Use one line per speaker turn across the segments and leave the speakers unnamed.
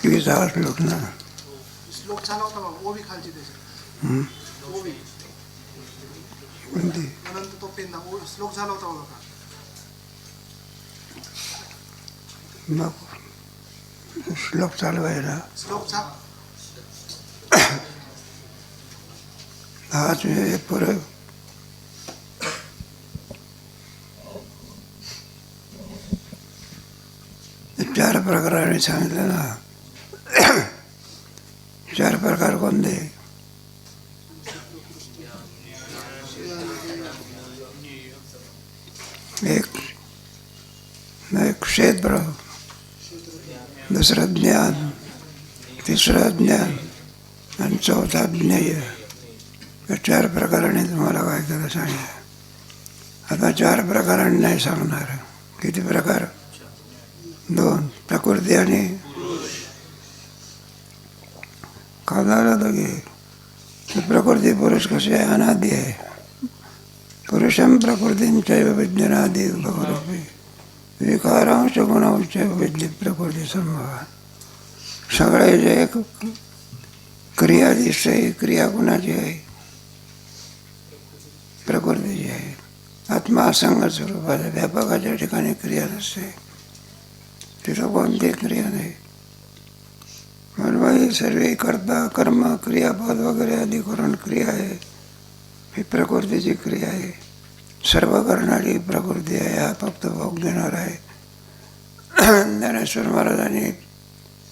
21 श्लोक ना.
श्लोक छान होता बाबा, ओवी खालची त्याच्यात. ओवी
कोणती?
अनंत तो पेंदा श्लोक झाला होता बाबा का?
मग श्लोक चालू आहे ना.
श्लोक छान.
आज हे पुरं 4 प्रकाराने सांगितलं ना. 4 प्रकार कोणते? एक क्षेत्र, दुसरं ज्ञान, तिसरं ज्ञान आणि चौथा ज्ञेय. या 4 प्रकाराने तुम्हाला काय करायला सांगितलं. आता 4 प्रकारांनी नाही सांगणार. किती प्रकार? 2. प्रकृती आणि काढायला तर घे. प्रकृती पुरुष कसे आहे? अनादी आहे. पुरुषम प्रकृतींचैव विज्ञानादी भगवरूपी विकारांश गुणांच विद्य प्रकृती संभव. सगळे जे क्रिया दिसते, क्रिया गुणाची आहे, प्रकृतीची आहे. आत्मा असंग स्वरूपाचा व्यापकाच्या ठिकाणी क्रिया नसते, तिथं कोणती क्रिया नाही. म्हणून सर्व कर्ता कर्म क्रियापद वगैरे आदी करून क्रिया आहे, ही प्रकृतीची क्रिया आहे. सर्व करणारी प्रकृती आहे. हा फक्त भोग देणार आहे. ज्ञानेश्वर महाराजांनी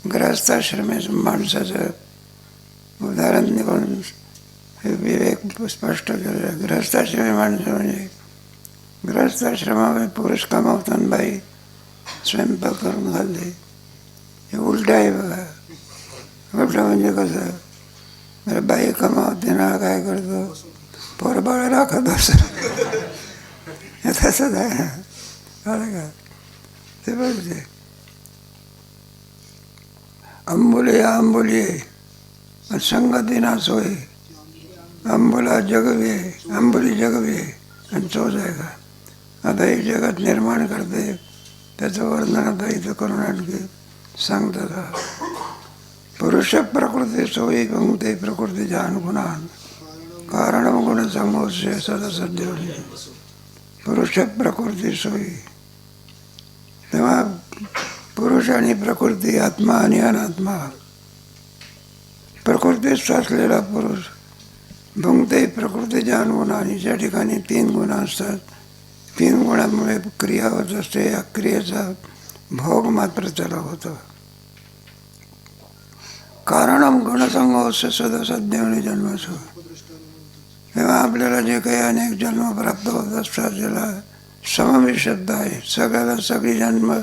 गृहस्थाश्रमाचं माणसाचं उदाहरण निघून हे विवेक स्पष्ट केलं. गृहस्थाश्रमी माणसं म्हणजे गृहस्थाश्रमामध्ये पुरुष कमावताना बाई स्वयंपाक करून घालते. हे उलटं आहे बघा. उलटं म्हणजे कसं? बाई कमावते ना, काय करतो? पोरबाळ राखत असं. तसंच आहे ना. आलं का? ते बघते अंबुली आंबुली संगती ना सोय. अंबुला जगवे, अंबुली जगवे आणि चोच आहे का? आता हे जगत निर्माण करते, त्याचं वर्णन आता इथं करून आणखी सांगतात. पुरुष प्रकृती सोयी पंक्ते प्रकृतीच्या अनुगुणान कारण गुण समोसे सदसद्य. पुरुष प्रकृती सोयी. तेव्हा पुरुष आणि प्रकृती, आत्मा आणि अनात्मा. प्रकृतीच असलेला पुरुष भुंगते प्रकृतीच्या अनुगुणाने. ज्या ठिकाणी 3 गुण असतात, 3 गुणांमुळे क्रिया होत असते. या क्रियेचा भोग मात्र त्याला होतो. कारणम गुणसंगोस्य सदसद्य जन्मसु. तेव्हा आपल्याला जे काही अनेक जन्म प्राप्त होत असतात, त्याला समवे शब्द आहे. सगळ्याला सगळी जन्म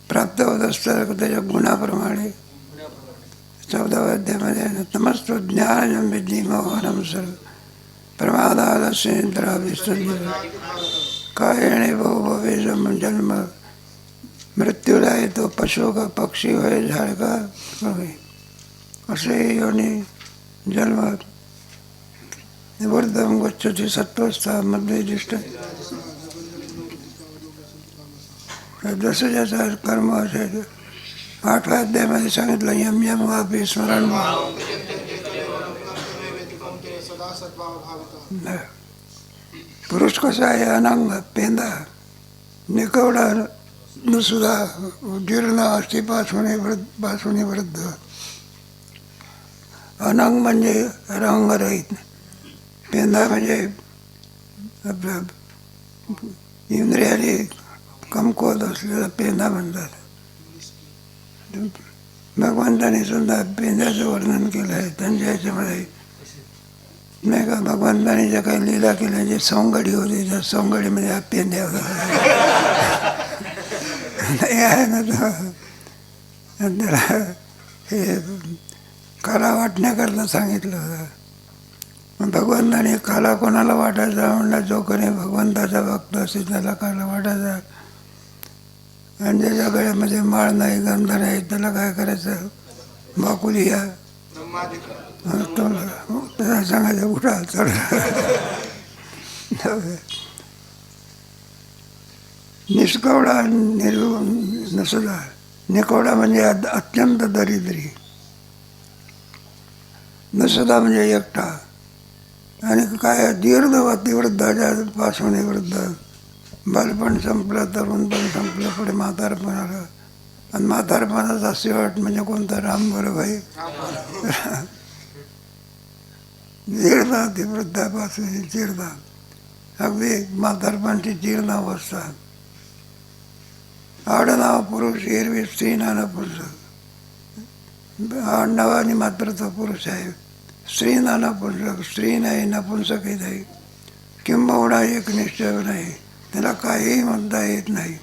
प्राप्त होत असतात त्याच्या गुणाप्रमाणे. 14व्या अध्यायामध्ये नमस्तु ज्ञानम विद्धी मोहनम सर्व प्रमादालस्येंद्राभिस्तंभ कायणे भवे जन्म मृत्यूला येतो. पशु का पक्षी होय, झाड का होय, असे योनी जन्म. वर्धम गच्छति सत्वस्था मध्ये दिष्ट. जसं ज्याचं कर्म असेल. 8व्या अध्यायामध्ये सांगितलं यम यम वापी स्मरण. पुरुष कसा आहे? अनंग, पेंदा, निकवडा नुसुदा, जीर्ण अस्थिपासून वृद्ध. अनंग म्हणजे रंगरहित. पेंदा म्हणजे आपल्या इंद्रियाने कमकुवत असलेला पेंदा म्हणतात. भगवंताने सुद्धा पेंद्याचं वर्णन केलं आहे त्यांच्या ह्याच्यामध्ये. नाही का? भगवंताने ज्या काही लीला केल्या, जे सौंगडी होती, त्या सौंगडीमध्ये हा पेंद्या होता. नाही आहे ना तर त्याला हे कला वाटण्याकरता सांगितलं होतं. मग भगवंताने काला कोणाला वाटायचा म्हणला? जो कोणी भगवंताचा भक्त असेल त्याला काला वाटायचा. आणि ज्याच्या गळ्यामध्ये माळ नाही, गंध नाही, त्याला काय करायचं? बाकुली या त्याला सांगायचं उठा चढ. निष्कवडा निर्गुण नसला निकोडा म्हणजे अत्यंत दरिद्री, नसदा म्हणजे एकटा, आणि काय दीर्घवती वृद्धाच्या पासून वृद्ध, बालपण संपलं, तरुणपण संपलं, पुढे म्हातारपण आलं, आणि म्हातारपणाचा शेवट म्हणजे कोणता? राम बरं भाई. जीर्ण ती वृद्धापासून जीर्ण, अगदी म्हातारपणाची जीर्ण अवस्था. आडनाव पुरुष, एरवी स्त्री नानपुंसक. आडनावाने मात्र तो पुरुष आहे, स्त्री नानपुंसक, स्त्री नाही, नपुंसकही नाही, किंबहुना एक निश्चय नाही, त्याला काहीही म्हणता येत नाही.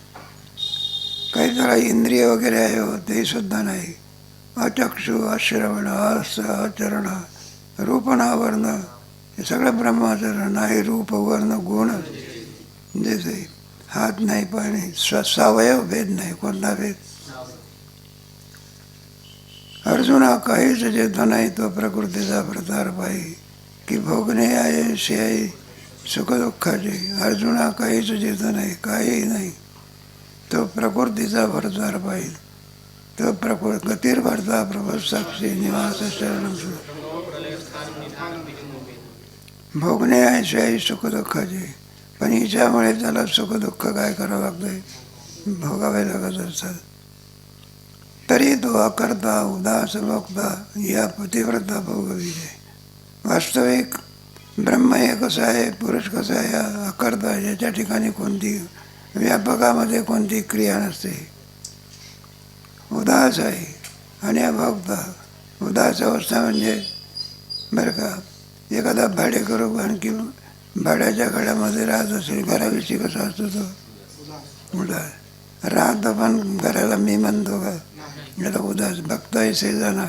काही त्याला इंद्रिय वगैरे आहे हो, ते सुद्धा नाही. अचक्षु, अश्रवण, अस, अचरण, रूप ना वर्ण, हे सगळं ब्रह्माचरण. नाही रूप वर्ण गुण, जसे हात नाही, पाय नाही, सावयव भेद नाही, कोणता भेद. अर्जुना काहीच जेथ नाही तो प्रकृतीचा प्रतार पायी, की भोगणे आहे शे सुख दुःखाचे. अर्जुना काहीच जेथ नाही, काही नाही, तो प्रकृतीचा भरतार पाहिजे. तो गतीर भरता प्रभू साक्षी निवास शरण. भोगणे आहे शे सुख दुःखाचे, पण हिच्यामुळे त्याला सुख दुःख काय करावं लागतंय, भोगावे लागत असतात. तरी तो अकर्ता, उदास, भोगता या पतिव्रता भोगविजय. वास्तविक ब्रह्म हे कसं आहे, पुरुष कसा आहे, अकर्ता, याच्या ठिकाणी कोणती व्यापकामध्ये कोणती क्रिया नसते, उदास आहे. आणि अभोगता, उदास अवस्था म्हणजे बरं का, एखादा भाडेकरू आणखी भाड्याच्या घरामध्ये राहत असेल, घराविषयी कसा असतो तो उदास. राहत पण घराला मी म्हणतो का, याला उदास. भक्त ऐसे जाणार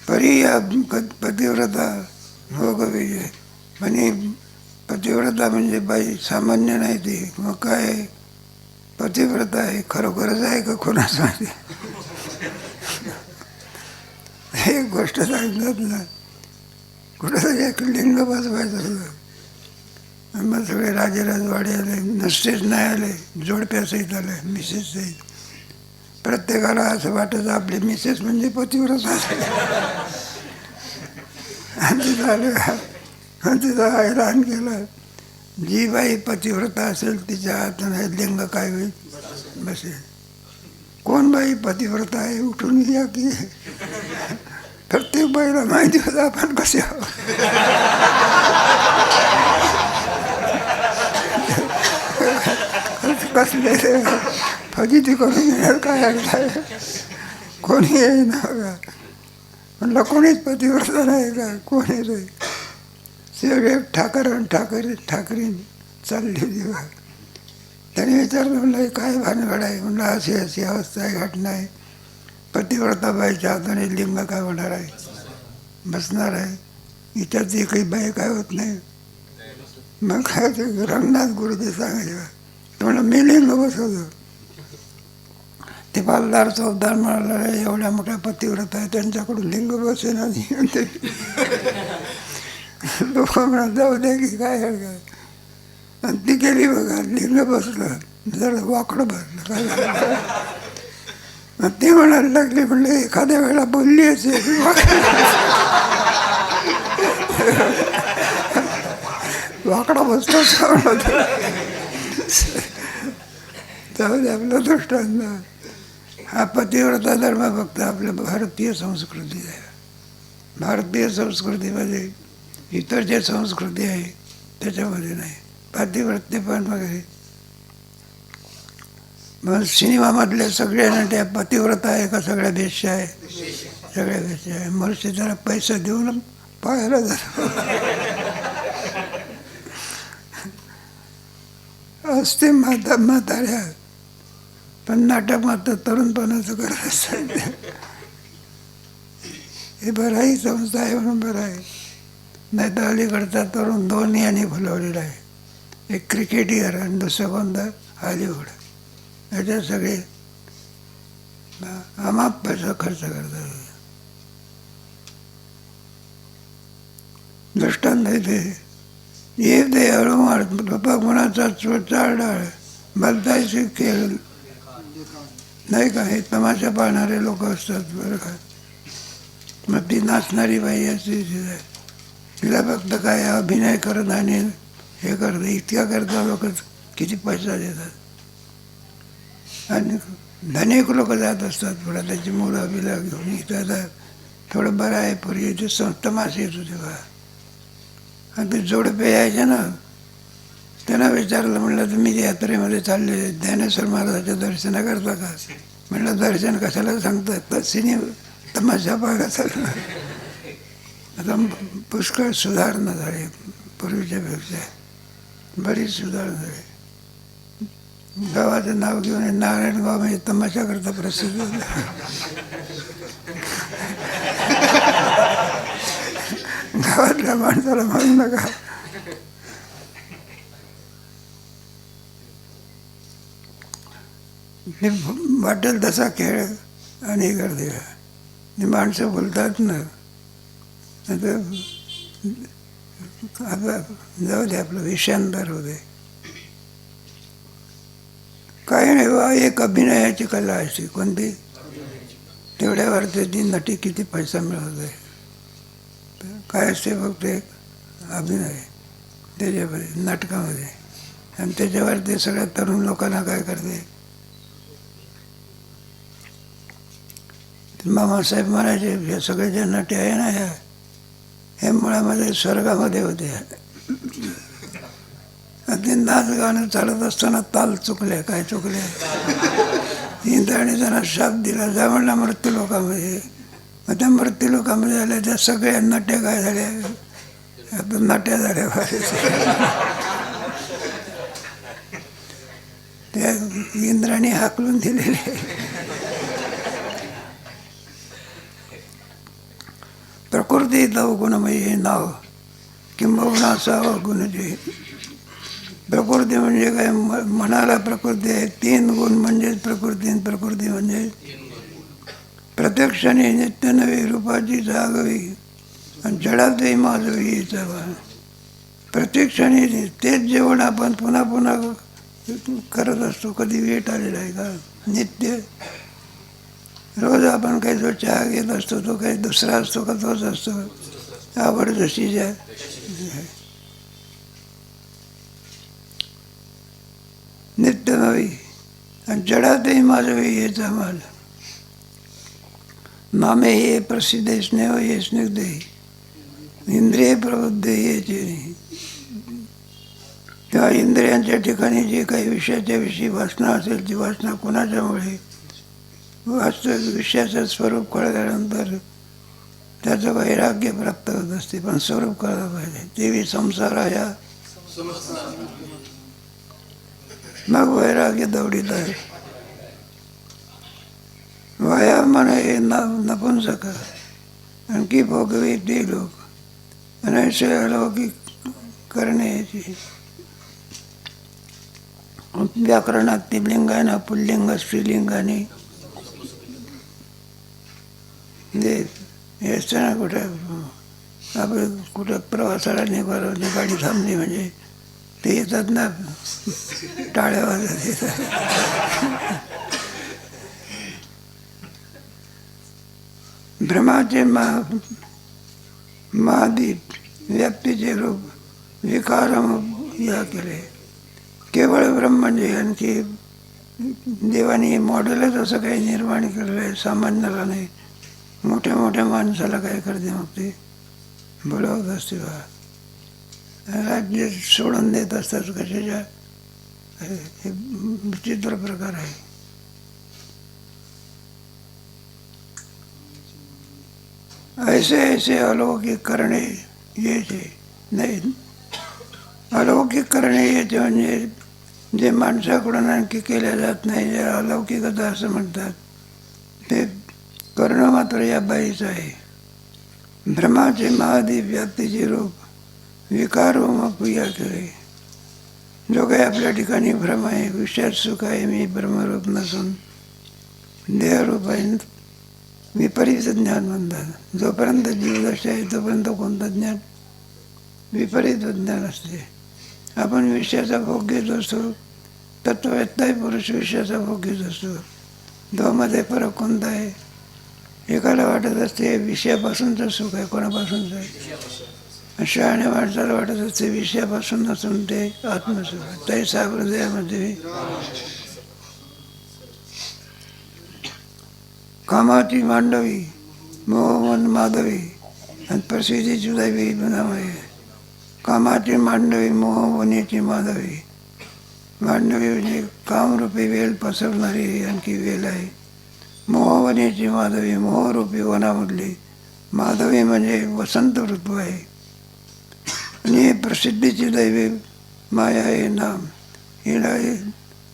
परी या पतिव्रता भोग विजय. आणि पतिव्रता म्हणजे बाई सामान्य नाही ती, मग काय पतिव्रता आहे, खरोखरच आहे का कोणाच माहिती. एक गोष्ट सांगतात ना, कुठं एक लिंग बसवायचं होतं, मग सगळे राजेराजवाडे आले, नसतेच नाही आले, जोडप्यासहित आले, मिसेस सहित. प्रत्येकाला असं वाटत आपली मिसेस म्हणजे पतिव्रता असेल. आणि तिथं आलं, तिथं हैराण केलं. जी बाई पतिव्रता असेल तिच्या हाताने लिंग काय होईल, बसेल. कोण बाई पतिव्रता आहे, उठून या की. प्रत्येक बाईला माहिती होतं आपण कसे कसले फजिती करून येणार, काय अर्थ आहे. कोणी येईना बघा, म्हणलं कोणीच पतिव्रता नाही का, कोणी नाही. सगळे ठाकरीन चालली दिवा. त्याने विचारलं, म्हणलं काय भानगड आहे, म्हणलं अशी अशी अवस्था आहे, घटना आहे. पतिव्रता बाईच्या हाताने लिंग काय होणार आहे, बसणार आहे. हिच्यात एकही बाई काय होत नाही. मग काय ते रंगनाथ गुरुजी सांगायचं, म्हणलं मी लिंग बसवतो. ते बालदार चौदार म्हणाला, एवढ्या मोठ्या पतिव्रता आहे त्यांच्याकडून लिंग बसेन. लोक म्हणा जाऊ दे की काय हरकत. आणि ती गेली बघा, लिंग बसलं, जरा वाकडं बसलं, काय झालं. ती म्हणायला लागली, म्हणलं एखाद्या वेळेला बोलली असेल, वाकडा बसतो म्हणत. जाऊ दे आपलं दृष्टांत. हा पतिव्रता धर्म फक्त आपल्या भारतीय संस्कृती आहे. भारतीय संस्कृतीमध्ये इतर जे संस्कृती आहे त्याच्यामध्ये नाही. पतिव्रतेपण वगैरे मग सिनेमामधल्या सगळ्या नट्या पतिव्रता आहे का सगळ्या बेश्या आहे, सगळ्या बेश्या आहे. मनुष्य त्याला पैसा देऊन पाहायला जातो. असते म्हाताऱ्या, पण नाटक मात्र तरुणपणाचं करत असतात. हे बरं आहे, संस्था आहे म्हणून बरं आहे. नाही तर अलीकडचा तरुण दोन्ही यांनी फुलवलेला आहे. एक क्रिकेटियर आणि दुसरं कोणतं हॉलिवूड. याच्यात सगळे अमाप पैसा खर्च करतात. दृष्टांत आहे ते. ये ते हळूमार बापा कोणाचा चार डाळ भलतायचे खेळ नाही का, हे तमाशा पाहणारे लोक असतात बरं का. मग ती नाचणारी बाई असते, तिला फक्त काय अभिनय करत आणि हे करत इतक्या करता लोक किती पैसा देतात. आणि धनिक लोक जात असतात पुढं त्याची मुलं बिलं घेऊन. इथं आता थोडं बरं आहे, पूर्वी इथे तमाशे येत होते बा. आणि ते जोडपे यायचे ना, त्यांना विचारलं, म्हणलं तुम्ही यात्रेमध्ये चालले ज्ञानेश्वर महाराजाच्या दर्शनाकरता का? म्हणलं दर्शन कशाला सांगतात, तर सिने तमाशा पाहायला चाललं. आता पुष्कळ सुधारणा झाली, पूर्वीच्यापेक्षा बरीच सुधारणा झाली. गावाचं नाव घेऊन नारायणगाव म्हणजे तमाशा करता प्रसिद्ध झालं. गावातल्या माणसाला म्हणू नका. हे वाटेल तसा खेळ आणि गर्दी माणसं बोलतात ना. आता जाऊ दे, आपलं विषयांतर होते. काही नाही बा, एक अभिनयाची कला अशी कोणती, तेवढ्यावर ती नटी किती पैसा मिळवत आहे. काय असते फक्त एक अभिनय त्याच्यामध्ये, नाटकामध्ये. आणि त्याच्यावर ते सगळ्या तरुण लोकांना काय करते. मामासाहेब म्हणायचे, हे सगळे जे नटे आहे ना, हे मुळामध्ये स्वर्गामध्ये होते. ते नाच गाणं चालत असताना ताल चुकले, काय चुकले, इंद्राने त्यांना शाप दिला, जा म्हणला मृत्यू लोकांमध्ये. मग त्या मृत्यू लोकांमध्ये आल्या त्या सगळ्या नट्या काय झाल्या, आता नट्या झाल्या. त्या इंद्राने हाकलून दिलेले. प्रकृतीत अवगुणमयी हे नाव किंबहुना असावं गुण जे. प्रकृती म्हणजे काय, मनाला प्रकृती आहे. 3 गुण म्हणजेच प्रकृती. प्रकृती म्हणजे प्रत्यक्षाने नित्य नवी रूपाची जागवी आणि जडातही माजवी हिचा भान. प्रत्यक्षाने तेच जेवण आपण पुन्हा पुन्हा करत असतो. कधी वेट आलेला आहे का? नित्य रोज आपण काही जो चहा घेत असतो तो काही दुसरा असतो का तोच असतो. आवड जशी ज्या नित्य नवी आणि जडातही माजवी हेचा माल. नामे हे प्रसिद्ध स्नेह हे स्निग्ध इंद्रिय प्रबुद्ध याचे. तेव्हा इंद्रियांच्या ठिकाणी जे काही विषयाच्या विषयी वासना असेल, ती वासना कोणाच्यामुळे, वास्तविक विषयाचं स्वरूप कळल्यानंतर त्याचं वैराग्य प्राप्त होत असते. पण स्वरूप कळलं पाहिजे. तेवी संसार ह्या मग वैराग्य दौडीत आहे. वाया मन हे नपुंसक आणखी भोगवे ते लोक अनैसे अलौकिक करण्याची. व्याकरणात ती लिंगाने पुल्लिंग स्त्रीलिंगाने हे असताना कुठं आपण कुठं प्रवासाला निघालो, गाडी थांबली म्हणजे ते येतात ना, टाळ्या वाजत येतात. भ्रमाचे महादीप व्याप्तीचे रूप विकारम या केले. केवळ ब्रह्म म्हणजे आणखी देवाने मॉडेलच असं काही निर्माण केलेलं आहे. सामान्याला नाही, मोठ्या मोठ्या माणसाला काय करते मग ते बोलावत असते बा. राज्य सोडून देत असतात कशाच्या. हे विचित्र प्रकार आहे. ऐसे ऐसे अलौकिक करणे यायचे नाही. अलौकिक करणे यायचे म्हणजे जे माणसाकडून आणखी केल्या जात नाही, जे अलौकिकता असं म्हणतात, ते करणं मात्र या बाईचं आहे. भ्रमाचे महादीप व्याप्तीचे रूप विकार मग या केले. जो काही आपल्या ठिकाणी भ्रम आहे, विषयात सुख आहे, मी ब्रह्मरूप नसून देहरूप आहे, विपरीत ज्ञान म्हणतात. जोपर्यंत जीवदशा आहे तोपर्यंत कोणतं ज्ञान? विपरीत ज्ञान असते. आपण विषयाचा भोग घेत असतो तत्ववेत्ताही पुरुष विषयाचा भोगीच असतो. दोमध्ये फरक कोणता आहे? एकाला वाटत असते विषयापासूनचं सुख आहे, कोणापासूनचं आहे? शहाण्या माणसाला वाटत असते विषयापासून नसून ते आत्मसुख आहे. तैसा हृदयामध्ये कामाची मांडवी मोहन माधवी आणि प्रसिद्धीची दैवी बनावय. कामाची मांडवी मोहवनीची माधवी. मांडवी म्हणजे कामरूपी वेल पसरणारी आणखी वेल आहे. मोहवनीची माधवी मोहरूपी वनामधली माधवी म्हणजे वसंत ऋतू आहे. आणि प्रसिद्धीची दैवी माया हे नाम. हिला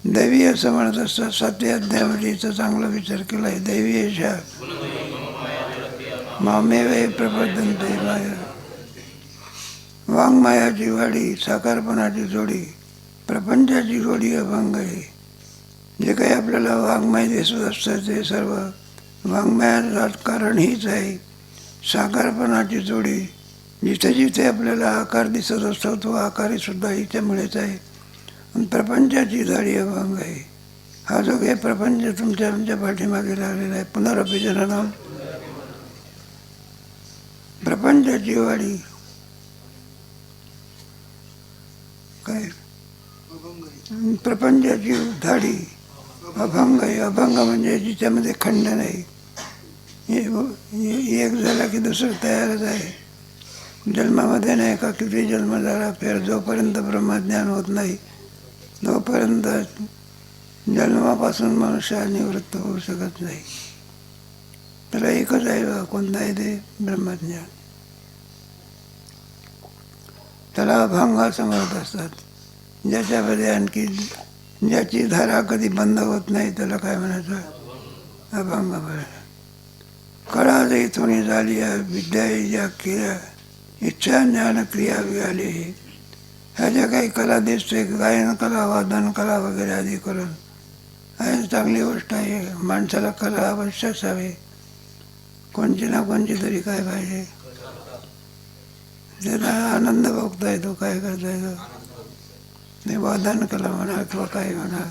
दैवी असं म्हणत असतात. 7व्या अध्यायामध्ये हिचा चांगला विचार केला आहे. दैवी यशा मामेव प्रबोधनते माया. वाङ्मायाची वाडी साकारपणाची जोडी प्रपंचाची जोडी अभंग आहे. जे काही आपल्याला वाङ्मय दिसत असतं ते सर्व वाङ्मयाचं कारण हीच आहे. साकारपणाची जोडी जिथे जिथे आपल्याला आकार दिसत असतो तो आकारही सुद्धा हिच्यामुळेच आहे. आणि प्रपंचाची झाडी अभंग आहे. हा जो काही प्रपंच तुमच्या पाठीमागे लागलेला आहे. पुनरपि जननम प्रपंचाची वाडी काय प्रपंचाची धाडी अभंग आहे. अभंग म्हणजे जिच्यामध्ये खंड नाही. एक झाला की दुसरं तयारच आहे. जन्मामध्ये नाही का किती जन्म झाला फेर जोपर्यंत ब्रह्मज्ञान होत नाही तोपर्यंत जन्मापासून मनुष्य निवृत्त होऊ शकत नाही. त्याला एकच आहे, कोणतं आहे ते? ब्रह्मज्ञान. त्याला अभंग असं म्हणत असतात. ज्याच्यामध्ये आणखी ज्याची धारा कधी बंद होत नाही त्याला काय म्हणायचं? अभंग म्हणायचं. कळा जे इथून झाली विद्या ज्या केल्या इच्छा ज्ञान क्रिया विळाली. ह्या ज्या काही कला दिसते गायन कला वादन कला वगैरे आदी करून आहे चांगली गोष्ट आहे. माणसाला कला अवश्य असावी. कोणची ना कोणची तरी काय पाहिजे. त्याला आनंद भोगता येतो. काय करता येतो? ते वादन कला म्हणा किंवा काय म्हणा.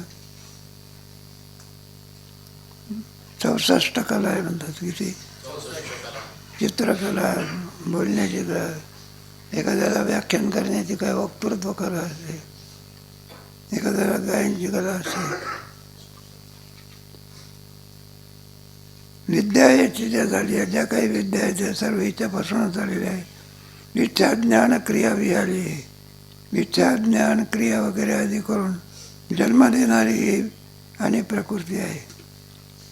64 कला आहे म्हणतात. किती? चित्रकला, बोलण्याची कला, एखाद्याला व्याख्यान करण्याची काय वक्तृत्व कला असते, एखाद्याला गायनची कला असते. विद्या याची ज्या झाली आहे, ज्या काही विद्या आहेत त्या सर्व हिच्यापासूनच झालेल्या आहे. इच्छा ज्ञान क्रिया विहाली. इच्छा ज्ञान क्रिया वगैरे आदी करून जन्म देणारी ही आणि प्रकृती आहे.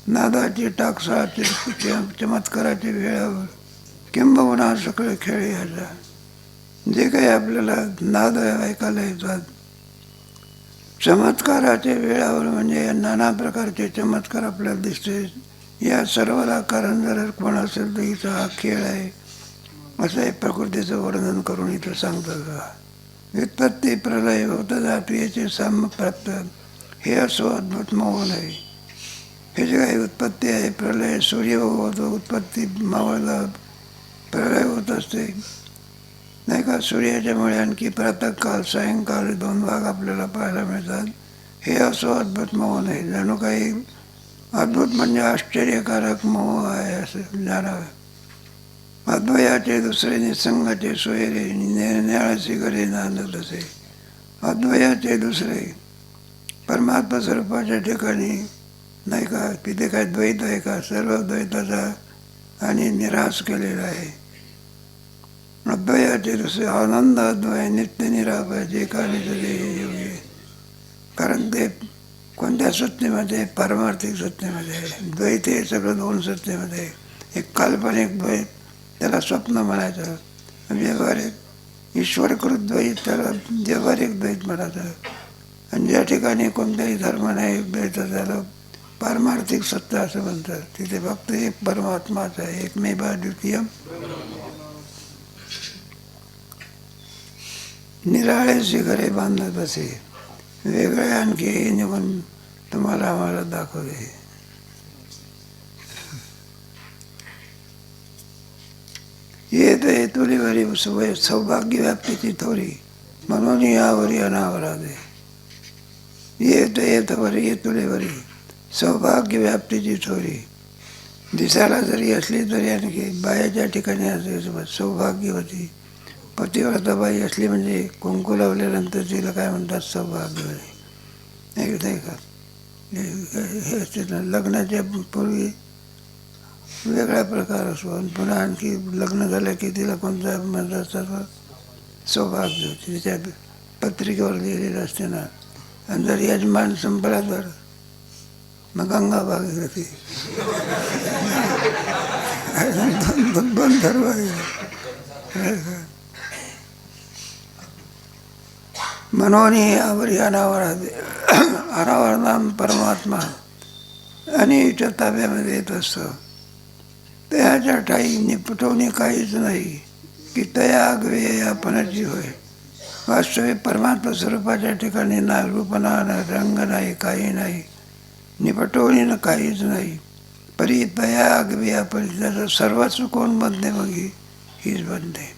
नादाची टाकसाची चमत्काराच्या वेळावर किंबहुना सगळे खेळ यायचा. जे काही आपल्याला नाद ऐकायला येतात चमत्काराच्या वेळावर म्हणजे नाना प्रकारचे चमत्कार आपल्याला दिसते. या सर्वाला कारण जर कोण असेल तर हिचा हा खेळ आहे असं हे प्रकृतीचं वर्णन करून इथं सांगतात. व्युत्पत्ती प्रलय होत जातो याचे साम्य प्राप्त हे असो अद्भुत मोहन आहे. हे जे काही उत्पत्ती आहे, प्रलय सूर्य होतो, उत्पत्ती मावळला प्रलय होत असते नाही का. सूर्याच्यामुळे आणखी प्रातःकाल सायंकाळ 2 भाग आपल्याला पाहायला मिळतात. हे असो अद्भुत मोहन आहे. जणू काही अद्भुत म्हणजे आश्चर्यकारक मोह आहे असं जाणावं. अद्वयाचे दुसरे निसंगाचे सोयरे न्याळसी करे नांदत असे. अद्वयाचे दुसरे परमात्मा स्वरूपाच्या ठिकाणी नाही का. तिथे काय द्वैत आहे का? सर्व द्वैताचा आणि निराश केलेला आहे. अद्वयाचे दुसरे आनंद अद्वय नित्य निराभय जे कालीचे योगी. कारण ते कोणत्या सत्तेमध्ये? पारमार्थिक सत्तेमध्ये आहे. द्वैत हे सगळं 2 सत्तेमध्ये आहे. एक काल्पनिक द्वैत त्याला स्वप्न म्हणायचं. व्यवहारिक ईश्वरकृत द्वैत त्याला व्यवहारिक द्वैत म्हणायचं. आणि ज्या ठिकाणी कोणताही धर्म नाही द्वैत त्याला पारमार्थिक सत्ता असं म्हणतात. तिथे फक्त एक परमात्माच आहे. एकमेवा द्वितीय. निराळे शिखरे बांधत असे. वेगळे आणखी निघून तुम्हाला आम्हाला दाखवते. येत तुलीवरी सौभाग्य व्याप्तीची थोरी म्हणून यावरी अनावरा दे. येत येत बरी येतुले बरी सौभाग्य व्याप्तीची चोरी. दिसायला जरी असली तरी आणखी बायाच्या ठिकाणी असेल सौभाग्यवती. पतिव्रताबाई असली म्हणजे कुंकू लावल्यानंतर तिला काय म्हणतात सौभाग्यवती. एकदा का हे असते ना लग्नाच्या पूर्वी वेगळा प्रकार असतो आणि पुन्हा आणखी लग्न झालं की तिला कोणता म्हणतात सर्व सौभाग्यवती. तिच्या पत्रिकेवर लिहिलेलं असते ना. आणि जर यजमान संपला तर मग गंगा भागीरथी. दोन धर्म आहे. मनोनी आवरी अनावर नाम परमात्मा अनिच्या ताब्यामध्ये येत असतो. त्याच्या ठाई निपटवणे काहीच नाही की तया आगवे आपणाची होय. वास्तविक परमात्मा स्वरूपाच्या ठिकाणी ना रूपना ना रंग नाही, काही नाही, निपटवणे काहीच नाही. परी तया आगवे आपण त्याचं सर्वस्व कोण बनते मग हीच बनते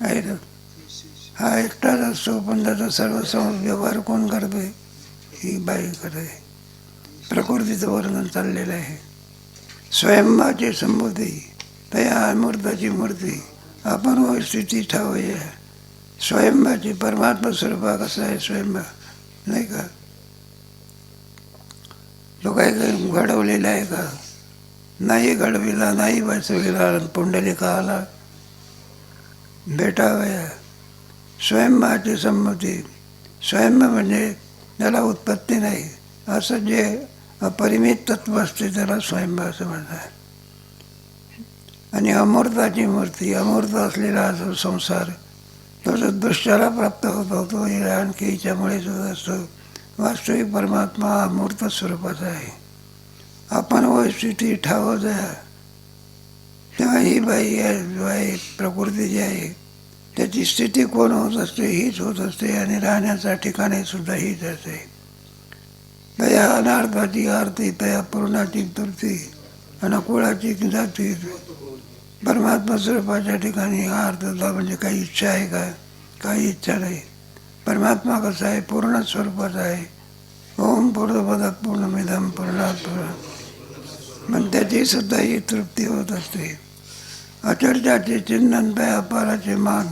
आहे ना. हा एकटाच असतो पण त्याचा सर्व व्यवहार कोण करते? ही बाई करते. प्रकृतीचं वर्णन चाललेलं आहे. स्वयंभाची संबोधी तया अमूर्ताची मूर्ती आपण व स्थिती ठावूया. स्वयंभाची परमात्मा स्वरूपा कसा आहे स्वयंभा नाही का? तो काही घडवलेला आहे का? नाही घडविला, नाही बसविला. पुंडलिकाला भेटावया. स्वयंभाची संमती. स्वयंभ म्हणजे त्याला उत्पत्ती नाही असं जे अपरिमित तत्व असते त्याला स्वयंभ असं म्हणतात. आणि अमूर्ताची मूर्ती. अमूर्त असलेला हा संसार तो जो दृश्याला प्राप्त होत होतो आणखी हिच्यामुळे सुद्धा असतो. वास्तविक परमात्मा अमूर्त स्वरूपाचा आहे. आपण व स्थिती ठाव द्या. तेव्हा ही बाई प्रकृती जी आहे त्याची स्थिती कोण होत असते? हीच होत असते. आणि राहण्याचा ठिकाणी सुद्धा हीच असते. तया अनार्थाची आरती तया पूर्णाची तृप्ती अनुकूळाची जाती. परमात्मा स्वरूपाच्या ठिकाणी हा अर्थता म्हणजे काही इच्छा आहे का? काही इच्छा नाही. परमात्मा कसा आहे? पूर्ण स्वरूपाचा आहे. ओम पूर्णपद पूर्णमिदम पूर्णात पूर्ण पण त्याची सुद्धा ही तृप्ती होत असते. अचर्चाचे चिन्हन तया अपाराचे मान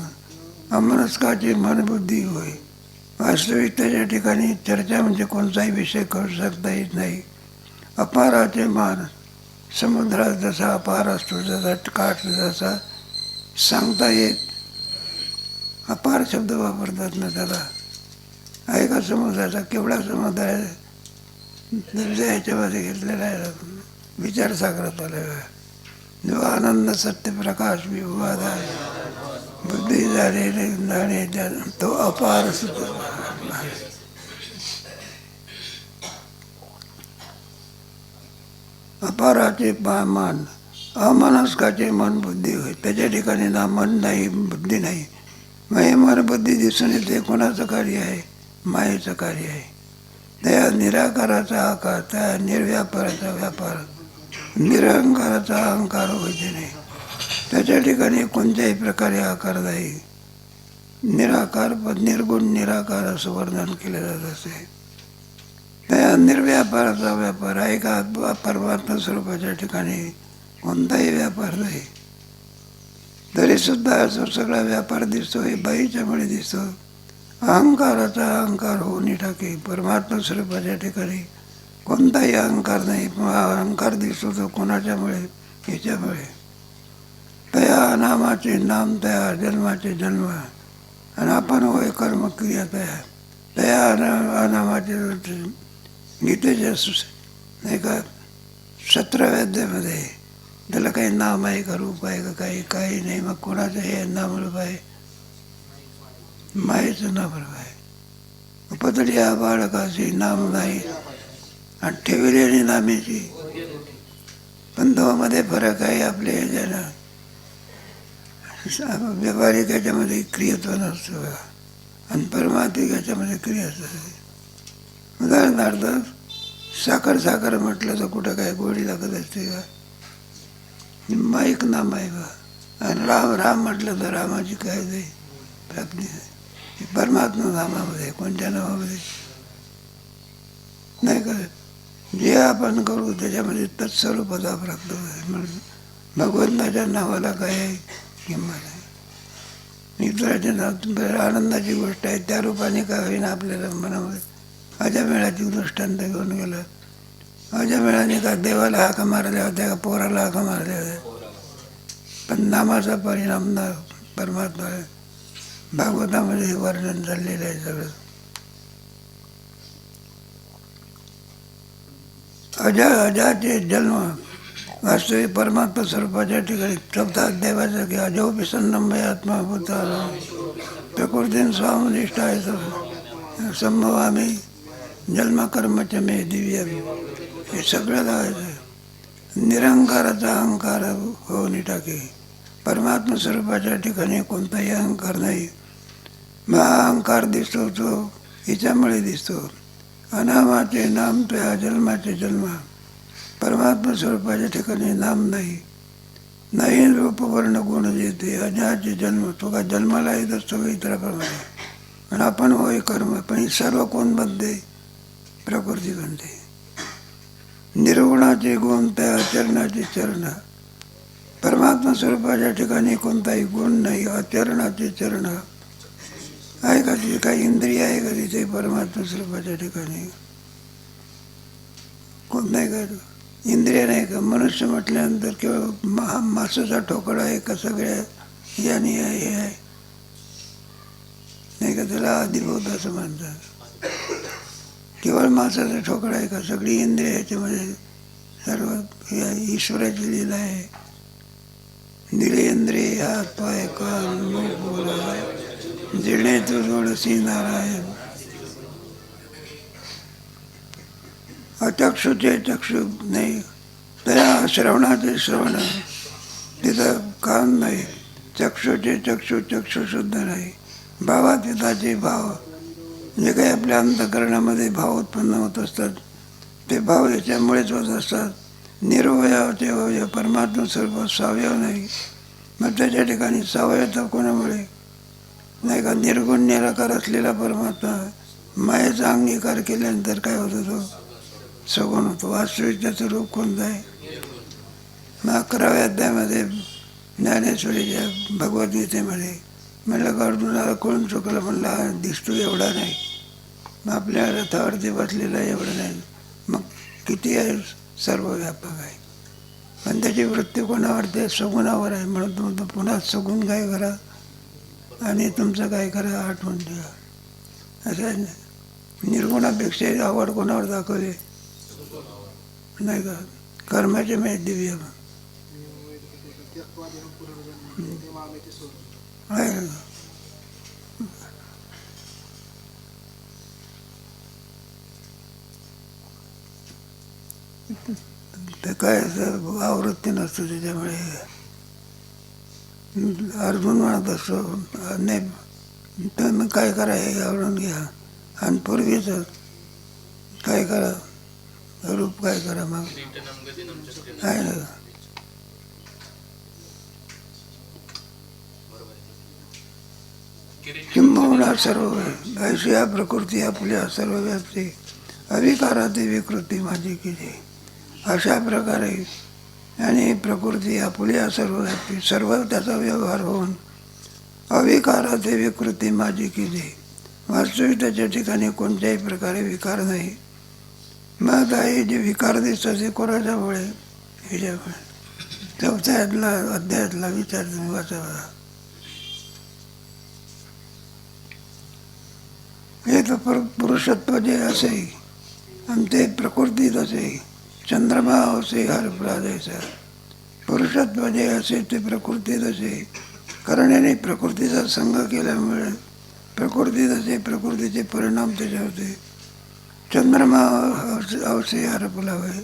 अमनस्काची मनबुद्धी होय. वास्तविक त्याच्या ठिकाणी चर्चा म्हणजे कोणताही विषय करू शकता येत नाही. अपाराचे मान समुद्रात जसा अपार असतो जसा काठ जसा सांगता येत. अपार शब्द वापरतात ना त्याला. आहे का समुद्राचा केवढा समुद्र आहे ह्याच्यामध्ये घेतलेला आहे. विचारसागरात आलेला जो आनंद सत्य प्रकाश विवाद बुद्धी झालेले तो अपार सुद्धा. अपाराचे मान अमनस्काचे मन बुद्धी होय. त्याच्या ठिकाणी ना मन नाही बुद्धी नाही. मग हे मन बुद्धी दिसून येते कोणाचं कार्य आहे? मायेचं कार्य आहे. त्या निराकाराचा आकार त्या निर्व्यापाराचा व्यापार निरहंकाराचा अहंकार व्हायचे नाही. त्याच्या ठिकाणी कोणत्याही प्रकारे आकार नाही. निराकार निर्गुण निराकार असं वर्णन केलं जात असे. त्या निर्व्यापाराचा व्यापार आहे का? परमात्मा स्वरूपाच्या ठिकाणी कोणताही व्यापार नाही. तरी सुद्धा असं सगळा व्यापार दिसतो हे बाईच्यामुळे दिसतो. अहंकाराचा अहंकार होऊन टाके. परमात्मा स्वरूपाच्या ठिकाणी कोणताही अहंकार नाही. अहंकार दिसतो तो कोणाच्यामुळे? ह्याच्यामुळे. तया अनामाचे नाम तया जन्माचे जन्म आणि आपण होय कर्मक्रिया तया अनामाचे गीतेच्या नाही का 17व्या अध्यायामध्ये त्याला काही नाम आहे का रूप आहे का? काही नाही. मग कोणाचं हे नाम रूप आहे? मायेचं नाम रूप आहे. पतडी या बाळकाची नाम नाही आणि ठेवलेली नामेची. पण दोमध्ये फरक आहे आपल्या ह्याच्यानं. व्यावहारिक याच्यामध्ये क्रियत्व नसतो आणि परमार्थिक याच्यामध्ये क्रिया असते. उदाहरणार्थ साखर म्हटलं तर कुठं काय गोडी लागत असते का? माईक नाम आहे का? आणि राम म्हटलं तर रामाची काय नाही प्राप्ती. परमात्मा नामामध्ये कोणत्या नावामध्ये? नाही का, जे आपण करू त्याच्यामध्ये तत्स्वरूपता प्राप्त होईल. म्हणून भगवंताच्या नावाला काय आहे किंमत आहे. मित्राच्या नाव आनंदाची गोष्ट आहे, त्या रूपाने का होईना आपल्याला मनामध्ये अजामेळाची दृष्टांत घेऊन गेलं. अजामेळाने का देवाला हाका मारल्या होत्या का पोराला हाका मारल्या होत्या, पण नामाचा परिणाम ना परमात्मा आहे. भागवतामध्ये हे वर्णन झालेलं आहे सगळं. अजाचे जन्म वास्तविक परमात्मा स्वरूपाच्या ठिकाणी 4था अध्याय वाचा की अजोपी संरंभ आत्माभूता प्रकृतीन स्वामनिष्ठा संभवामी जन्मकर्मच मे दिव्य. हे सगळं लावायचं. निरंकाराचा अहंकार होऊन टाके. परमात्मा स्वरूपाच्या ठिकाणी कोणताही अहंकार नाही. मग अहंकार दिसतो तो हिच्यामुळे दिसतो. अनामाचे नाम त्या जन्माचे जन्म. परमात्मा स्वरूपाच्या ठिकाणी नाम नाही, नाही रूपवर्ण गुण येते. अजाचे जन्म तो का जन्माला येत असतो इतराप्रमाणे, आणि आपण होय कर्म. पण हे सर्व कोण बनते? प्रकृती बनते. निर्गुणाचे गुण त्या आचरणाचे चरण. परमात्मा स्वरूपाच्या ठिकाणी कोणताही गुण नाही, आचरणाचे चरण आहे का? तिथे काही इंद्रिय आहे का तिथे परमात्मा स्वरूपाच्या ठिकाणी? कोण नाही का? इंद्रिय नाही का? मनुष्य म्हटल्यानंतर किंवा मासाचा ठोकळा आहे का सगळ्या याने हे आहे नाही का? त्याला अधिभूत असं म्हणतात. केवळ मासाचा ठोकळा आहे का? सगळी इंद्रिय याच्यामध्ये सर्व ईश्वराची लीला आहे. निलेंद्रिय हात पाय कान मुख बोला जिणे तू जोडसी नारायण. अचक्षुचे चक्षु नाही, त्या श्रवणाचे श्रवण. तिथं कान नाही. चक्षुचे चक्षु चक्षुशुद्ध नाही. भावातीताचे भाव. जे काही आपल्या अंतःकरणामध्ये भाव उत्पन्न होत असतात ते भाव याच्यामुळेच होत असतात. निरवयवाचे अवयव. परमात्मा स्वरूप सावयव नाही. मग त्याच्या ठिकाणी सावयवता कोणामुळे नाही का? निर्गुण निराकार असलेला परमात्मा मायेचा अंगीकार केल्यानंतर काय होतं? तो सगुण होतो. वास्तविक त्याचं रूप कोणतं आहे? मग 11व्या अध्यायामध्ये ज्ञानेश्वरीच्या भगवद्गीतेमध्ये म्हणलं का अर्जुनाला कोण चुकलं? म्हणलं हा दिसतो एवढा नाही, मग आपल्या रथावरती बसलेला एवढं नाही, मग किती आहे? सर्व व्यापक आहे. पण त्याची वृत्ती कोणावरती आहे? सगुणावर आहे. म्हणून तुम्ही पुन्हा सगुण काय करा आणि तुमचं काय करा आठवण ठेवा. असं आहे ना. निर्गुणापेक्षा आवड कोणावर दाखवली नाही का? कर्माचे मे दिव्य आहे ना. ते काय आवृत्ती नसतं त्याच्यामुळे अर्जुन म्हणत असतो नाही तुम्ही काय करा हे आवडून घ्या, आणि पूर्वीच काय करा रूप काय करा मग आहे ना. किंबहुना सर्व ऐशी या प्रकृती आपल्या सर्व व्याप्ती अविकाराती विकृती माझी केली. अशा प्रकारे आणि प्रकृती आपल्या सर्व व्याप्ती सर्व त्याचा व्यवहार होऊन अविकाराती विकृती माझी केली. वास्तविक त्याच्या ठिकाणी कोणत्याही प्रकारे विकार नाही. मग हे जे विकार दिसतात ते कोणाच्यामुळे? ह्याच्यामुळे. 4थ्या अध्यायातला विचार तुम्ही वाचावा. हे तर पुरुषत्व जे असे आणि ते प्रकृतीत असे. चंद्रमा असे हर प्रादेचा. पुरुषत्व जे असे ते प्रकृतीत असे, कारण याने प्रकृतीचा संग केल्यामुळे प्रकृतीत असे प्रकृतीचे परिणाम त्याच्यावरती. चंद्रमा अवसे हरपलावे.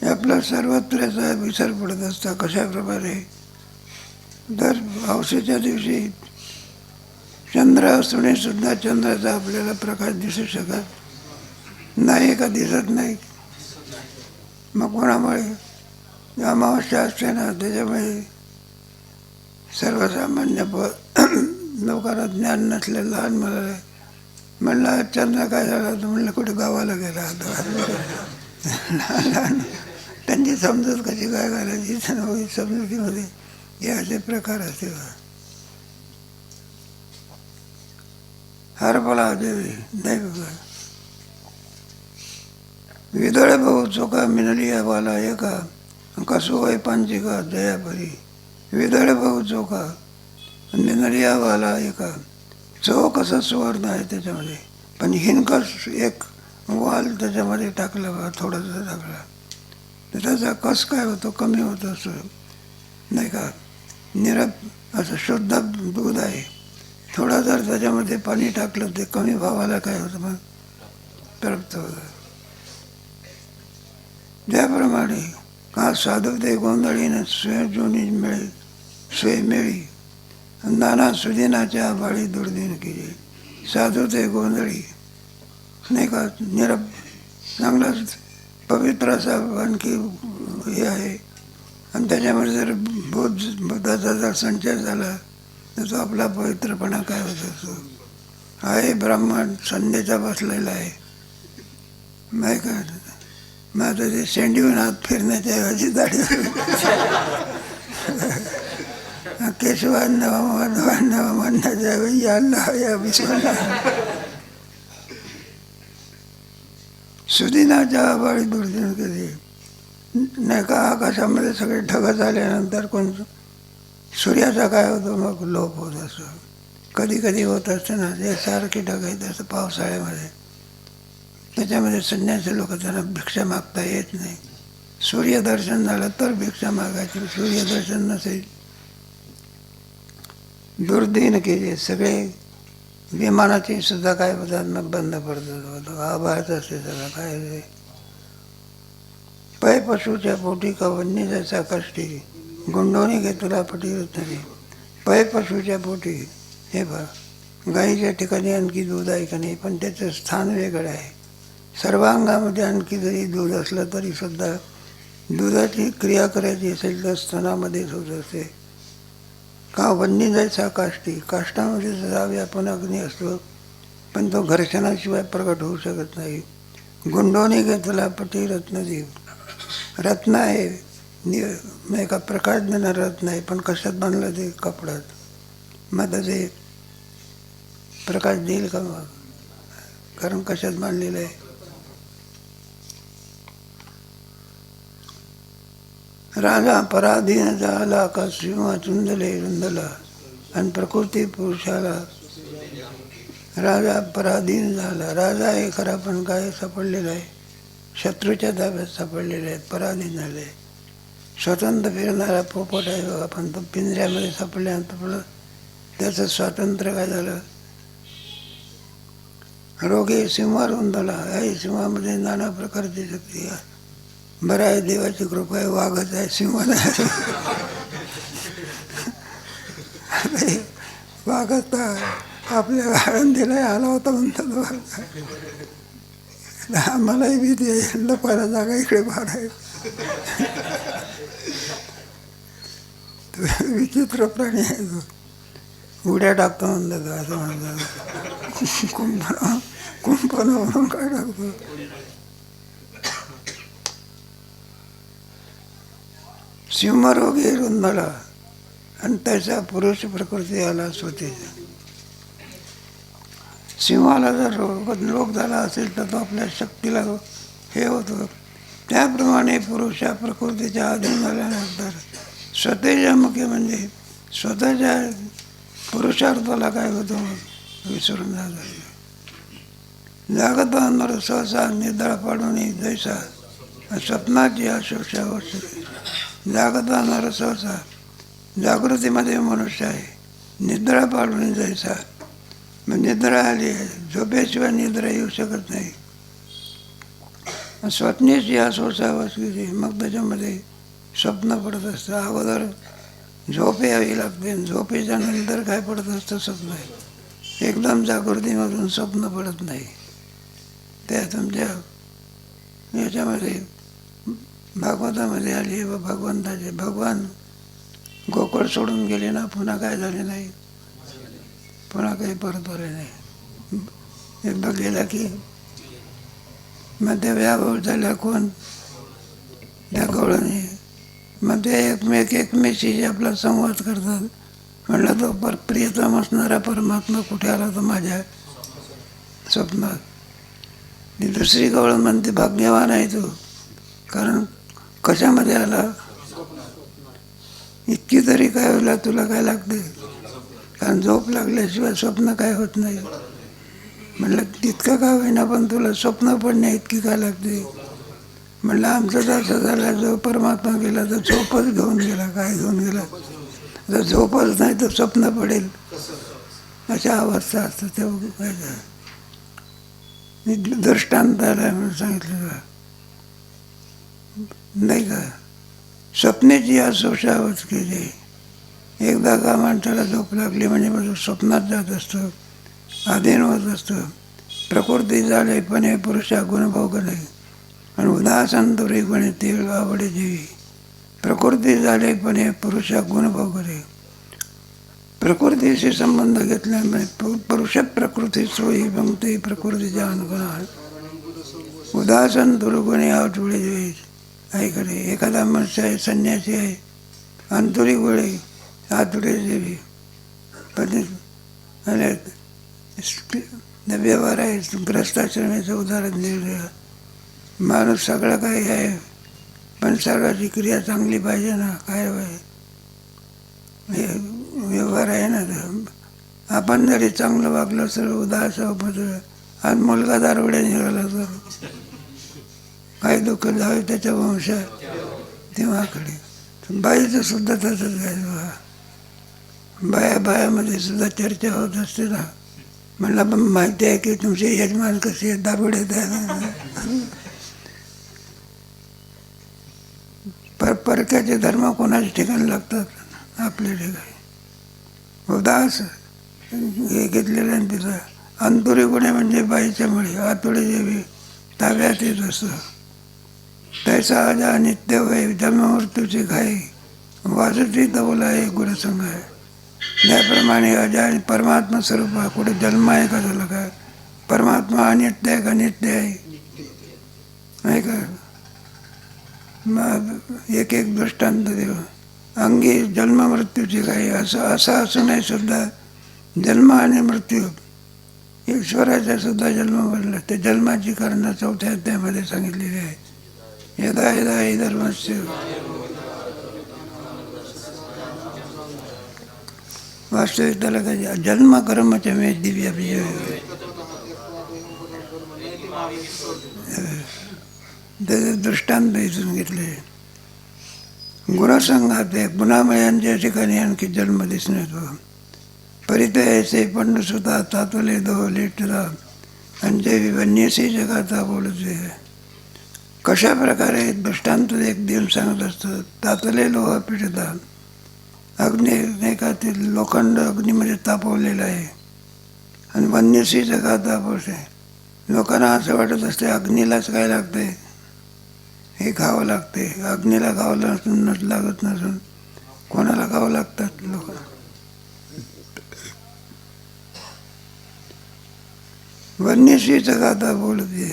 आपला सर्वत्राचा विसर पडत असता. कशाप्रमाणे? तर अवसेच्या दिवशी चंद्र असूनही सुद्धा चंद्राचा आपल्याला प्रकाश दिसू शकत नाही का? दिसत नाही. मग कोणामुळे? अमावस्या असते ना, त्याच्यामुळे सर्वसामान्य लोकांना ज्ञान नसले लहान मुलाला म्हणलं चंद्र काय झाला तर म्हणलं कुठे गावाला गेला आता. लहान त्यांची समजूत कशी काय घालायची समजुतीमध्ये हे असे प्रकार असते. हरपला देवी नाही बघा. विदळे भाऊ चोका मिनलिया वाला एका कसो वय पांचिका दयापरी. विदळे भाऊ चोका मिनलिया वाला एका. चोख असा सुवर्ण आहे त्याच्यामध्ये, पण हिनकस एक वाल त्याच्यामध्ये टाकला बा, थोडासा टाकला तर त्याचा कस काय होतो, कमी होतो असं नाही का. निरप असं शुद्ध दूध आहे, थोडा जर त्याच्यामध्ये पाणी टाकलं ते कमी भावाला काय होतं मग तृप्त होतं. त्याप्रमाणे का साधू ते गोंधळीनं स्वयंजोनी मिळे स्वय मिळी. नाना सुदिनाच्या बाळी दुर्दिन केली. साधू ते गोंधळी नाही का, निरप चांगला पवित्र असा आणखी हे आहे. आणि त्याच्यामध्ये जर बुद्धाचा जर संचार झाला तर तो आपला पवित्रपणा काय होत असतो. आहे ब्राह्मण संध्येचा बसलेला आहे नाही का. मग आता ते शेंडीहून हात फिरण्याच्या ऐवजी दाढी केशवांना माधवांना म्हणण्याच्या ऐवजी अल्लाह या विश्वाला. सुदिनाच्या आबाळी दुर्दिन केली नाही का. आकाशामध्ये सगळे ढग झाल्यानंतर कोण सूर्याचा काय होतो मग लोप होत असतो. कधी कधी होत असतं ना ते सारखे ढग आहेत असं पावसाळ्यामध्ये. त्याच्यामध्ये संन्यासी लोक त्यांना भिक्षा मागता येत नाही. सूर्यदर्शन झालं तर भिक्षा मागायची, सूर्यदर्शन नसेल. दुर्दिन केले सगळे. विमानाची सुद्धा काय होतात मग बंद पडतात. आभाळच असते सगळं काय. पै पशुच्या पोटी का वन्य जैसा कष्टी गुंडोनी घेतला पटी नाही. पै पशुच्या पोटी हे बघ, गाईच्या ठिकाणी आणखी दूध आहे का नाही, पण त्याचं स्थान वेगळं आहे. सर्वांगामध्ये आणखी जरी दूध असलं तरी सुद्धा दुधाची क्रिया करायची असेल तर स्तनामध्येच होत असते. का वन्य जायचा काष्टी, काष्टामध्ये सुद्धा व्यापन अग्नी असतो, पण तो घर्षणाशिवाय प्रकट होऊ शकत नाही. गुंडोनी घेतला पटी रत्नदीप. रत्न आहे नाही का, प्रकाश देणार रत्न आहे, पण कशात बांधलं ते कपड्यात. मग ते प्रकाश देईल का मग, कारण कशात बांधलेलं आहे. राजा पराधीन झाला का सिंह चुंदले रुंदला. आणि प्रकृती पुरुषाला राजा पराधीन झाला. राजा आहे खरा पण काय सापडलेला आहे, शत्रूच्या ताब्यात सापडलेले आहे, पराधीन झाले. स्वतंत्र फिरणारा पोपट आहे बघा, पण तो पिंजऱ्यामध्ये सापडल्यानंतर त्याचं स्वातंत्र्य काय झालं. रोगी सिंह रुंदला आहे. सिंहामध्ये नाना प्रकारची शक्ती आहे. बरं आहे, देवाची कृपा आहे, वाघच आहे, सिंह नाही. वाघच तर आपल्या आळंदीला आला होता म्हणतात. आम्हालाही भीती आहे, लपायला जागा इकडे फार आहे. विचित्र प्राणी आहे तो. उड्या टाकतो म्हणतात असं म्हणतात. कुंपण म्हणून काय टाकतो. सिंहरोगी रुंदला आणि त्याचा पुरुष प्रकृती आला स्वतःचा. सिंहाला जर रोग झाला असेल तर तो आपल्या शक्तीला हे होतं. त्याप्रमाणे पुरुषा प्रकृतीच्या अधीन झाल्यानंतर स्वतःच्या मुखे म्हणजे स्वतःच्या पुरुषार्थाला काय होतं विसरून जातं. जागत अंबर सहसा निद्रा पाडून जैसा स्वप्नाची आशोषा होते. जागत अंबर सहसा जागृतीमध्ये मनुष्य आहे, निद्रा पाडून जैसा. मग निद्रा आली आहे, झोपेशिवाय निद्रा येऊ शकत नाही. स्वप्नेची आशोषा वसली, मग त्याच्यामध्ये स्वप्न पडत असतं. अगोदर झोप यावी लागते, झोपेच्या नंतर काय पडत असतं स्वप्न. एकदम जागृतीमधून स्वप्न पडत नाही. त्या तुमच्या याच्यामध्ये भागवतामध्ये आली व भगवंताचे भगवान गोकुळ सोडून गेले ना, पुन्हा काय झाले नाही, पुन्हा काही परत आले नाही. हे बघितलं की मग ते व्याभव झाला कोण त्या गवळणी. मग ते एकमेकाशी आपला संवाद करतात. म्हणलं तो प्रियतम असणारा परमात्मा कुठे आला तर माझ्या स्वप्नात. ती दुसरी गवळ म्हणते भाग्यवान आहे तू, कारण कशामध्ये आला, इतकी तरी काय होईल तुला काय लागते, कारण झोप लागल्याशिवाय स्वप्न काय होत नाही. म्हणलं तितकं का होईना पण तुला स्वप्न पडण्या इतकी काय लागते. म्हणलं आमचं असं झालं, जो परमात्मा गेला तर झोपच घेऊन गेला. काय घेऊन गेला, जर झोपच नाही तर स्वप्न पडेल, अशा अवस्था असतात. तेव्हा दृष्टांत आला म्हणून सांगितलं नाही का. स्वप्नेची असोशावत केली. एकदा का माणसाला झोप लागली म्हणजे मग स्वप्नात जात असतो, अधीन होत असतो. प्रकृती झालेपणे पुरुषा गुणभोगणे आणि उदासंतुरीपणे तीळ आवडे जीवी. प्रकृती झालेपणे पुरुषा गुणभोगणे. प्रकृतीशी संबंध घेतल्यामुळे पुरुष प्रकृती सोयी भंगते प्रकृतीच्या अनुगुणा. उदासन दुर्गुणे आवडे जीवी. ऐकडे एखादा मनुष्य आहे, संन्यासी आहे, अंतुरी गोळे आतुडे देवी. पण व्यवहार आहे. ग्रस्ताश्रमाचं उदाहरण दिलं. माणूस सगळं काही आहे पण सर्वाची क्रिया चांगली पाहिजे ना. काय व्यवहार आहे ना. आपण जरी चांगलं वागलं तर उदास आज मुलगा दारोड्या निघाला तर काही दुःख जावे त्याच्या वंशात तेव्हाकडे. बाईचं सुद्धा तसंच आहे. बायामध्ये सुद्धा चर्चा होत असते ना. म्हणलं पण माहिती आहे की तुमचे यजमान कसे दारोड्यात आहे. परक्याचे धर्म कोणाच्या ठिकाणी लागतात, आपल्या ठिकाणी. उदास हे घेतलेलं आहे तिथं. अंतुरी गुणे म्हणजे बाईच्या मुळे आतुडे जेवी ताब्यात येत असतं. तैसा अजा नित्य वय जन्ममृत्यूची घाई वाजती तबला आहे गुणसंग आहे. त्याप्रमाणे अजा आणि परमात्मा स्वरूप आहे. कुठे जन्म आहे का झाला काय. परमात्मा अनित्य आहे का नित्य आहे का. मग एक दृष्टांत देव. अंगी जन्म मृत्यूची काही असं असूनही सुद्धा जन्म आणि मृत्यू ईश्वराचा सुद्धा जन्म बनला. त्या जन्माची कारणं 4थ्या अध्यायामध्ये सांगितलेली आहे. यदा यदा हि धर्मस्य वास्तविक त्याला काय जन्म कर्मच्या मे दिव्य त्याचे दृष्टांत इथून घेतले. गुणसंघात गुणामयांच्या ठिकाणी आणखी जन्म दिसून येतो. परितयसे पंडसुता तातले दो लेटला अंजय वन्यसी जगाचा बोलते. कशा प्रकारे दृष्टांत एक दिन सांगत असतं. तातले लोह पिठता अग्नी नाही का, ते लोखंड अग्नीमध्ये तापवलेलं आहे आणि वन्यसी जगा तापवते. लोकांना असं वाटत असते अग्नीलाच काय लागते, हे खावं लागते. अग्नीला खावं लागत नसून कोणाला खावं लागतात लोक. वन्यशीचं गाथा बोलते.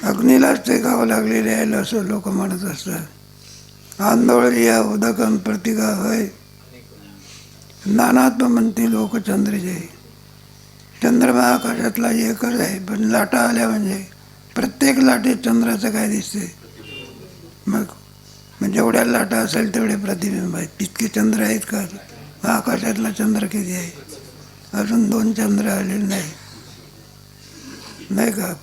अग्नीलाच ते खावं लागलेले आहे असं लोक म्हणत असतात. आंदोळी या उदकम प्रतिका होय नानात्म म्हणते लोक चंद्रजय. चंद्रमा आकाशातला एकच आहे पण लाटा आल्या म्हणजे प्रत्येक लाटेत चंद्राचं काय दिसते. मग जेवढ्या लाटा असेल तेवढे प्रतिबिंब आहेत. तितके चंद्र आहेत का. आकाशातला चंद्र किती आहे. अजून 2 चंद्र आलेले नाही का.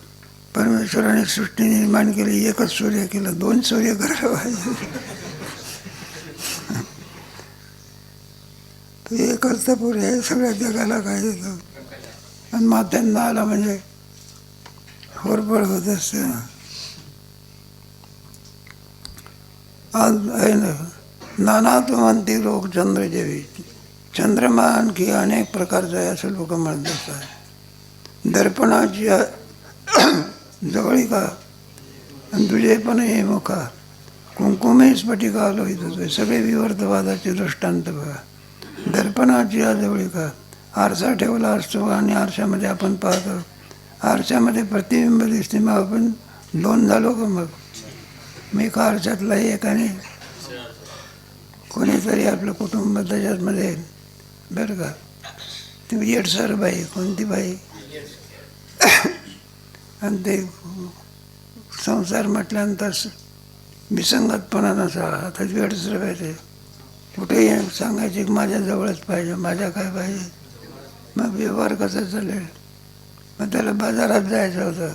परमेश्वराने सृष्टी निर्माण केली, एकच सूर्य केला, 2 सूर्य करायला पाहिजे. एकच तर पुरे आहे सगळ्या जगाला काय देतो. आणि माथ्यांना आला म्हणजे होरपळ होत असते. आहे ना. नानात्म म्हणते लोक चंद्रजेवी. चंद्रमा आणखी अनेक प्रकारचा आहे असं लोक म्हणत असतात. दर्पणाची जवळिका आणि तुझे पण हे मुखा कुंकुमे स्फटिका आलोहित होते. सगळे विवर्तवादाचे दृष्टांत बघा. दर्पणाची जवळिका आरसा ठेवला असतो आणि आरशामध्ये आपण पाहतो आरशामध्ये प्रतिबिंब दिसते, मग आपण दोन झालो का? मग मी का आरशातला एक आणि कोणीतरी आपलं कुटुंब त्याच्यामध्ये, बरं का? ती येडसर बाई, कोणती बाई? आणि ते संसार म्हटल्यानंतर विसंगतपणा नसा, आता वेडसर पाहिजे, कुठेही सांगायचे की माझ्या जवळच पाहिजे, माझ्या काय पाहिजे. मग व्यवहार कसा चालेल? मग त्याला बाजारात जायचं होतं,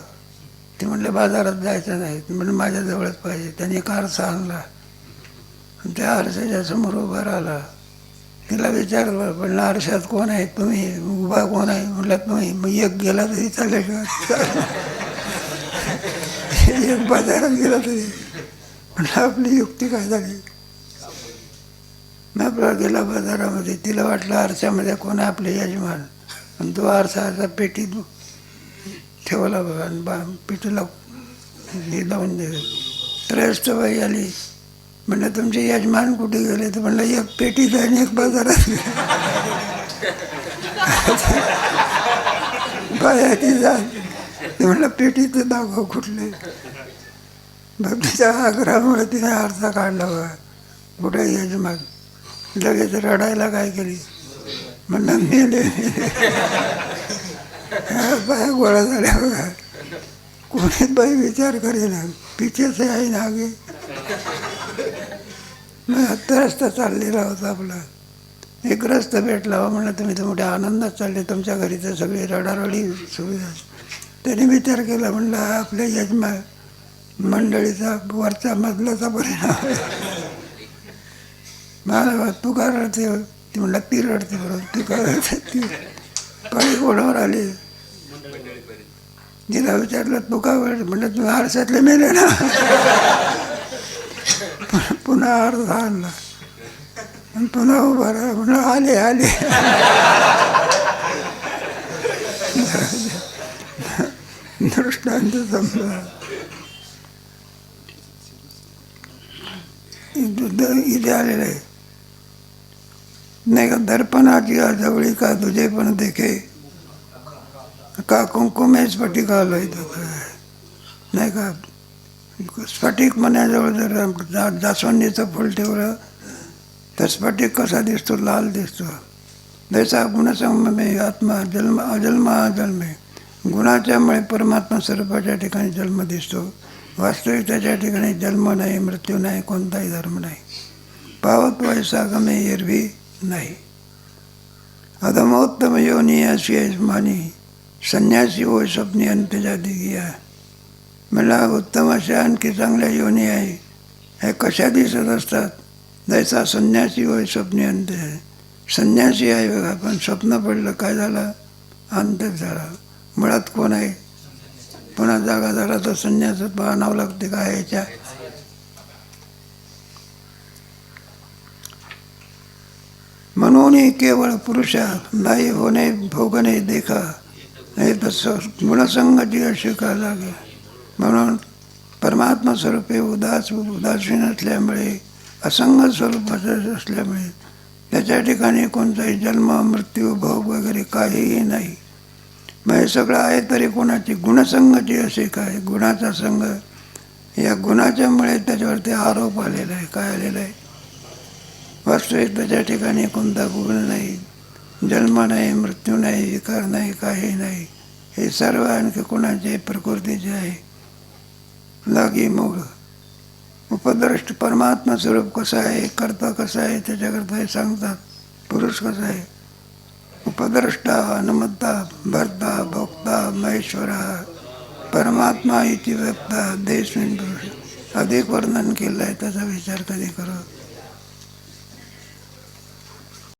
ते म्हटलं बाजारात जायचं नाही, म्हणजे माझ्या जवळच पाहिजे. त्याने एक आरसा आणला आणि त्या आरशाच्या समोर उभा राहिला. तिला विचारलं, पण आरशात कोण आहे? तुम्ही. उभा कोण आहे? म्हटलं तुम्ही. मग एक गेला तरी चालेल का? एक बाजारात गेला तरी. म्हटलं आपली युक्ती काय झाली? मग आपला गेला बाजारामध्ये, तिला वाटलं आरशामध्ये कोण आहे? आपले यजमान. आणि तो आरसा असा पेटीत ठेवला बघा, आणि पेटीला हे लावून दिलं. त्रयस्थ बाई आली, म्हणलं तुमचे यजमान कुठे गेले? तर म्हणलं एक पेटीत आहे आणि एक बाजारात गेले. बाया ती जा, ते म्हणलं पेटीचं दाखव कुठले. भक्तीच्या आग्रहामुळे तिने आरसा काढला बघा, कुठे यजमान. लगेच रडायला काय केली? म्हणलं मेले. बाया गोळा झाल्या बघा. कोणीच बाई विचार करेना, पिछे से आहे ना आगे. मग रस्ता चाललेला होता आपला. एक रस्ता भेटला, म्हणलं तुम्ही तर मोठ्या आनंदात चालले, तुमच्या घरी तर सगळी रडारडी सुविधा. त्याने विचार केला, म्हणलं आपल्या यजमान मंडळीचा वरचा मजलाचा परिणाम आहे. मला तू का रडते? ती म्हणला ती रडते. बरोबर, तू का रडते? ती पाणी कोणावर आली. तिला विचारलं तू का रडते? म्हणलं तुम्ही आरशातले मेले ना. पुन्हा आरसा आणला आणि पुन्हा उभा राहा. म्हणलं आले आले. दृष्टांत समजा. इथे आलेलं आहे नाही का? दर्पणाची जवळी का तुझे पण देखे का कुंकुमे स्फटिका लोहित, नाही का? स्फटिक मनाजवळ जर जास्वंदीचं फुल ठेवलं तर स्फटिक कसा दिसतो? लाल दिसतो. जैसा गुणसंगमे आत्मा जन्म अजन्मा जन्मे. गुणाच्यामुळे परमात्मा स्वरूपाच्या ठिकाणी जन्म दिसतो. वास्तविक त्याच्या ठिकाणी जन्म नाही, मृत्यू नाही, कोणताही धर्म नाही. पावत वैसा गमे एरवी नाही. अधमोत्तम योनी अशी यजमानी संन्यासी होय स्वप्नी अंत्यजा दिगिया. मला उत्तम अशा आणखी चांगल्या योनी आहे. हे कशा दिसत असतात? जैसा संन्यासी होय स्वप्नी अंत्य. संन्यासी आहे बघा, पण स्वप्न पडलं काय झालं? अंतच झाला. मुळात कोण आहे? पुन्हा जागा झाला तर संन्यासात आणावं लागते का याच्या? म्हणून केवळ पुरुषा नाही होणे भोगणे देखा. हे तसं गुणसंगती अशी का लागे. म्हणून परमात्मा स्वरूपे उदासीन असल्यामुळे, असंग स्वरूपाचं असल्यामुळे त्याच्या ठिकाणी कोणताही जन्म मृत्यू भोग वगैरे काहीही नाही. मग हे सगळं आहे तरी कोणाची गुणसंगती असे काय? गुणाचा संग. या गुणाच्यामुळे त्याच्यावरती आरोप आलेला आहे. काय आलेला आहे? वास्तविक त्याच्या ठिकाणी कोणता गुण नाही, जन्म नाही, मृत्यू नाही, विकार नाही, काही नाही. हे सर्व आणखी कोणाचे? प्रकृतीचे आहे. लागी मूळ उपद्रष्ट परमात्मा स्वरूप कसं आहे, कर्ता कसा आहे, त्याच्याकरता हे सांगतात. पुरुष कसा आहे? उपद्रष्टा, अनुमत्ता, भर्ता, भोक्ता, महेश्वरा, परमात्मा इति व्यक्ता देशविन पुरुष. अधिक वर्णन केलं आहे, त्याचा विचार कधी करू.